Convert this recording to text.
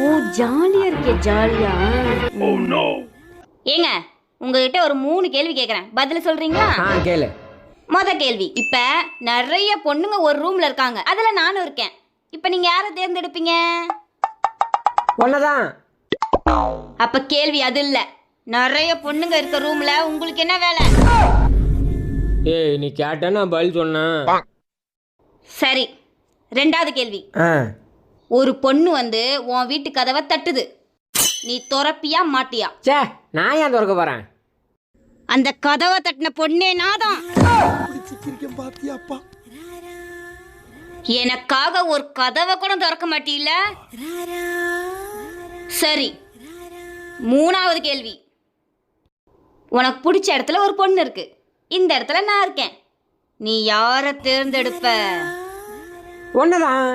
ஓ ஜாலியா இருக்கே ஜாலியா. ஏங்க உங்ககிட்ட ஒரு 3 கேள்வி கேட்குறேன், பதில் சொல்றீங்களா? கேளு. மொத கேள்வி, இப்ப நிறைய பொண்ணுங்க ஒரு ரூம்ல இருக்காங்க, அதுல நானும் இருக்கேன். இப்ப நீங்க யாரை தேர்ந்தெடுப்பீங்க? ஒன்னதான். அப்ப கேள்வி அது இல்ல, நிறைய பொண்ணுங்க இருக்க ரூம்ல உங்களுக்கு என்ன வேலை? ஏய் நீ கேட்ட நான் பதில் சொன்னேன். சரி, 2வது கேள்வி. ஒரு பொண்ணு வந்து உன் வீட்டு கதவை தட்டுது, நீ திறப்பியா மாட்டியா? சே, நான் ஏன் திறக்க போறேன்? அந்த கதவை தட்டின பொண்ணே நாதான். எனக்காக ஒரு கதவை கூட திறக்க மாட்டீல்ல? சரி, 3வது கேள்வி. உனக்கு பிடிச்ச இடத்துல ஒரு பொண்ணு இருக்கு, இந்த இடத்துல நான் இருக்கேன், நீ யாரை தேர்ந்தெடுப்ப? ஒன்னதான்.